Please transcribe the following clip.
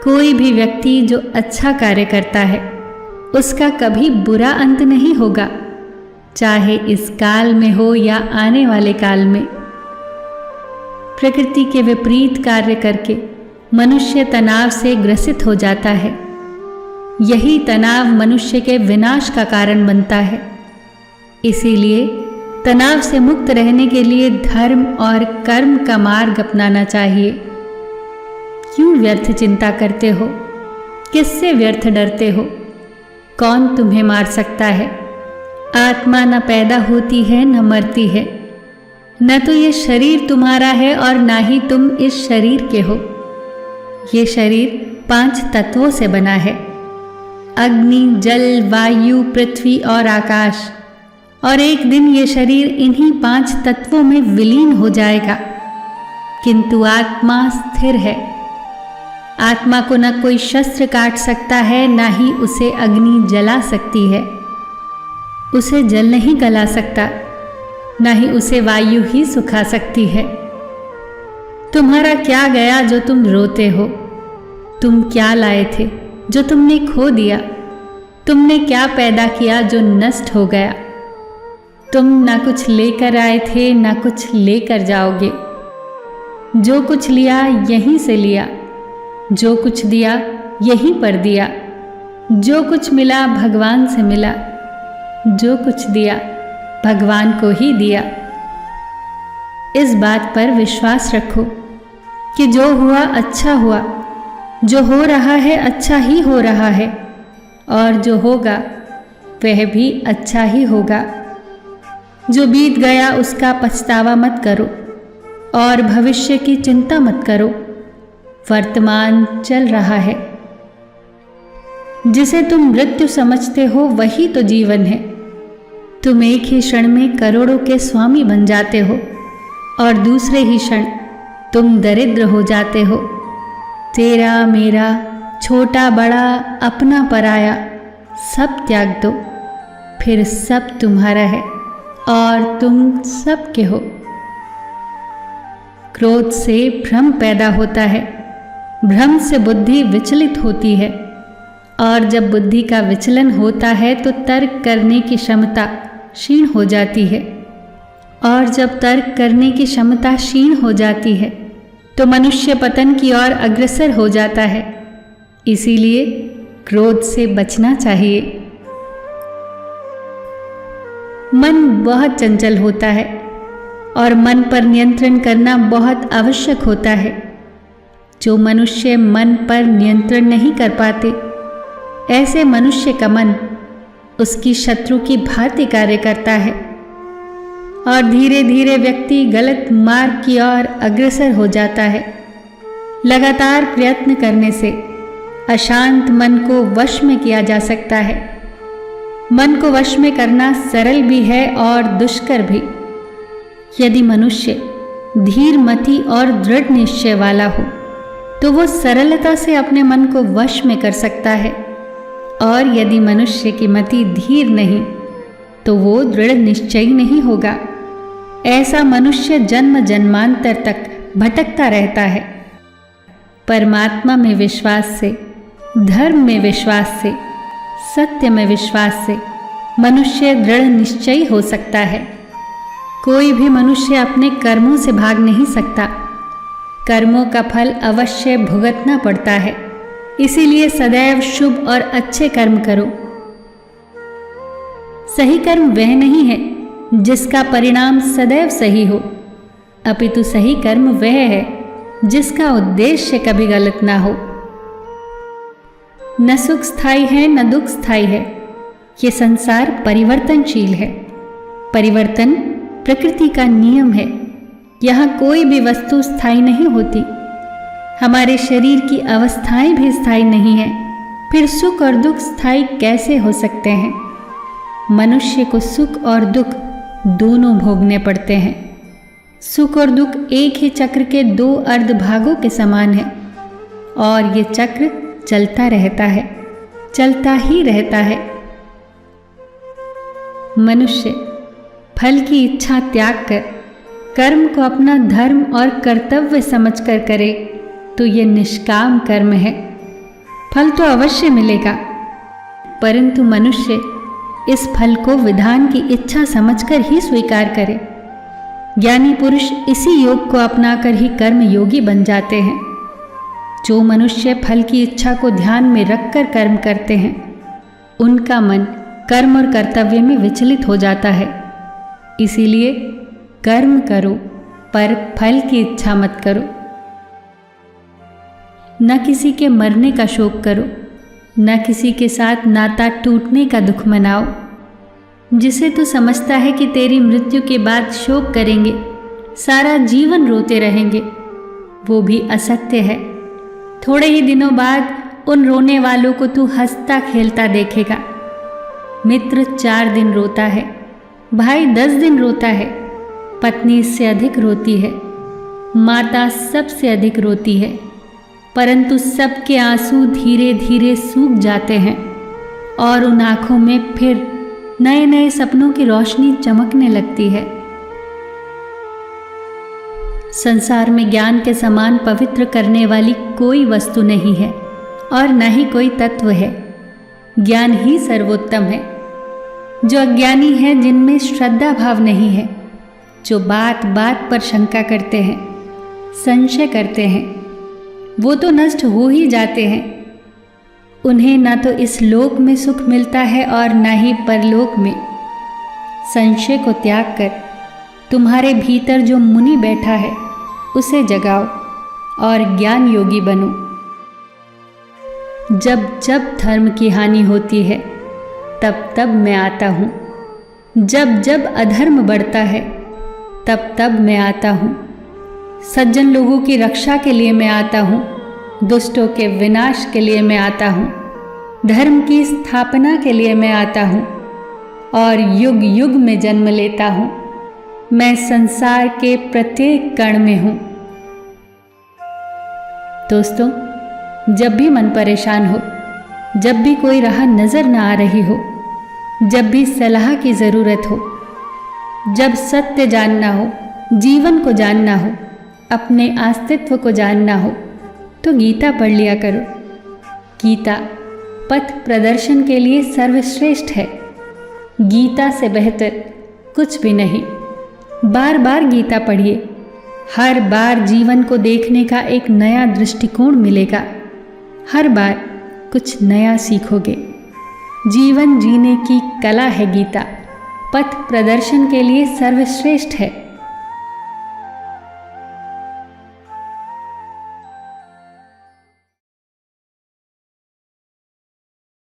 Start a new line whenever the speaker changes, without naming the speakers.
कोई भी व्यक्ति जो अच्छा कार्य करता है उसका कभी बुरा अंत नहीं होगा, चाहे इस काल में हो या आने वाले काल में। प्रकृति के विपरीत कार्य करके मनुष्य तनाव से ग्रसित हो जाता है। यही तनाव मनुष्य के विनाश का कारण बनता है। इसीलिए तनाव से मुक्त रहने के लिए धर्म और कर्म का मार्ग अपनाना चाहिए। क्यों व्यर्थ चिंता करते हो? किससे व्यर्थ डरते हो? कौन तुम्हें मार सकता है? आत्मा न पैदा होती है न मरती है। न तो ये शरीर तुम्हारा है और ना ही तुम इस शरीर के हो। ये शरीर 5 तत्वों से बना है, अग्नि, जल, वायु, पृथ्वी और आकाश। और एक दिन ये शरीर इन्हीं 5 तत्वों में विलीन हो जाएगा। किंतु आत्मा स्थिर है। आत्मा को न कोई शस्त्र काट सकता है, ना ही उसे अग्नि जला सकती है। उसे जल नहीं गला सकता, ना ही उसे वायु ही सुखा सकती है। तुम्हारा क्या गया जो तुम रोते हो? तुम क्या लाए थे जो तुमने खो दिया? तुमने क्या पैदा किया जो नष्ट हो गया? तुम ना कुछ लेकर आए थे, ना कुछ लेकर जाओगे। जो कुछ लिया यहीं से लिया, जो कुछ दिया यहीं पर दिया। जो कुछ मिला भगवान से मिला, जो कुछ दिया भगवान को ही दिया। इस बात पर विश्वास रखो कि जो हुआ अच्छा हुआ, जो हो रहा है अच्छा ही हो रहा है, और जो होगा वह भी अच्छा ही होगा। जो बीत गया उसका पछतावा मत करो और भविष्य की चिंता मत करो। वर्तमान चल रहा है। जिसे तुम मृत्यु समझते हो वही तो जीवन है। तुम एक ही क्षण में करोड़ों के स्वामी बन जाते हो और दूसरे ही क्षण तुम दरिद्र हो जाते हो। तेरा मेरा, छोटा बड़ा, अपना पराया, सब त्याग दो, फिर सब तुम्हारा है और तुम सबके हो। क्रोध से भ्रम पैदा होता है। भ्रम से बुद्धि विचलित होती है, और जब बुद्धि का विचलन होता है तो तर्क करने की क्षमता क्षीण हो जाती है। और जब तर्क करने की क्षमता क्षीण हो जाती है तो मनुष्य पतन की ओर अग्रसर हो जाता है। इसीलिए क्रोध से बचना चाहिए। मन बहुत चंचल होता है और मन पर नियंत्रण करना बहुत आवश्यक होता है। जो मनुष्य मन पर नियंत्रण नहीं कर पाते, ऐसे मनुष्य का मन उसकी शत्रु की भांति कार्य करता है और धीरे धीरे व्यक्ति गलत मार्ग की ओर अग्रसर हो जाता है। लगातार प्रयत्न करने से अशांत मन को वश में किया जा सकता है। मन को वश में करना सरल भी है और दुष्कर भी। यदि मनुष्य धीरमति और दृढ़ निश्चय वाला हो तो वो सरलता से अपने मन को वश में कर सकता है, और यदि मनुष्य की मति धीर नहीं तो वो दृढ़ निश्चयी नहीं होगा। ऐसा मनुष्य जन्म जन्मांतर तक भटकता रहता है। परमात्मा में विश्वास से, धर्म में विश्वास से, सत्य में विश्वास से मनुष्य दृढ़ निश्चयी हो सकता है। कोई भी मनुष्य अपने कर्मों से भाग नहीं सकता। कर्मों का फल अवश्य भुगतना पड़ता है। इसीलिए सदैव शुभ और अच्छे कर्म करो। सही कर्म वह नहीं है जिसका परिणाम सदैव सही हो, अपितु सही कर्म वह है जिसका उद्देश्य कभी गलत ना हो। न सुख स्थायी है न दुख स्थायी है। ये संसार परिवर्तनशील है। परिवर्तन प्रकृति का नियम है। यहाँ कोई भी वस्तु स्थायी नहीं होती। हमारे शरीर की अवस्थाएं भी स्थायी नहीं है। फिर सुख और दुख स्थायी कैसे हो सकते हैं? मनुष्य को सुख और दुख दोनों भोगने पड़ते हैं। सुख और दुख एक ही चक्र के 2 अर्धभागों के समान है, और ये चक्र चलता रहता है, चलता ही रहता है। मनुष्य फल की इच्छा त्याग कर कर्म को अपना धर्म और कर्तव्य समझकर करे तो ये निष्काम कर्म है। फल तो अवश्य मिलेगा, परंतु मनुष्य इस फल को विधान की इच्छा समझकर ही स्वीकार करे। ज्ञानी पुरुष इसी योग को अपनाकर ही कर्म योगी बन जाते हैं। जो मनुष्य फल की इच्छा को ध्यान में रखकर कर्म करते हैं, उनका मन कर्म और कर्तव्य में विचलित हो जाता है। इसीलिए कर्म करो पर फल की इच्छा मत करो। न किसी के मरने का शोक करो, न किसी के साथ नाता टूटने का दुख मनाओ। जिसे तू समझता है कि तेरी मृत्यु के बाद शोक करेंगे, सारा जीवन रोते रहेंगे, वो भी असत्य है। थोड़े ही दिनों बाद उन रोने वालों को तू हंसता खेलता देखेगा। मित्र 4 दिन रोता है, भाई 10 दिन रोता है, पत्नी इससे अधिक रोती है, माता सबसे अधिक रोती है, परंतु सबके आंसू धीरे धीरे सूख जाते हैं और उन आंखों में फिर नए नए सपनों की रोशनी चमकने लगती है। संसार में ज्ञान के समान पवित्र करने वाली कोई वस्तु नहीं है और न ही कोई तत्व है। ज्ञान ही सर्वोत्तम है। जो अज्ञानी हैं, जिनमें श्रद्धा भाव नहीं है, जो बात बात पर शंका करते हैं, संशय करते हैं, वो तो नष्ट हो ही जाते हैं। उन्हें न तो इस लोक में सुख मिलता है और न ही परलोक में। संशय को त्याग कर तुम्हारे भीतर जो मुनि बैठा है, उसे जगाओ और ज्ञान योगी बनो। जब जब धर्म की हानि होती है, तब तब मैं आता हूँ। जब जब अधर्म बढ़ता है, तब तब मैं आता हूँ। सज्जन लोगों की रक्षा के लिए मैं आता हूँ, दुष्टों के विनाश के लिए मैं आता हूँ, धर्म की स्थापना के लिए मैं आता हूँ और युग युग में जन्म लेता हूँ। मैं संसार के प्रत्येक कण में हूँ। दोस्तों, जब भी मन परेशान हो, जब भी कोई राह नजर न आ रही हो, जब भी सलाह की ज़रूरत हो, जब सत्य जानना हो, जीवन को जानना हो, अपने अस्तित्व को जानना हो, तो गीता पढ़ लिया करो। गीता पथ प्रदर्शन के लिए सर्वश्रेष्ठ है। गीता से बेहतर कुछ भी नहीं। बार बार गीता पढ़िए। हर बार जीवन को देखने का एक नया दृष्टिकोण मिलेगा। हर बार कुछ नया सीखोगे। जीवन जीने की कला है गीता। पथ प्रदर्शन के लिए सर्वश्रेष्ठ है।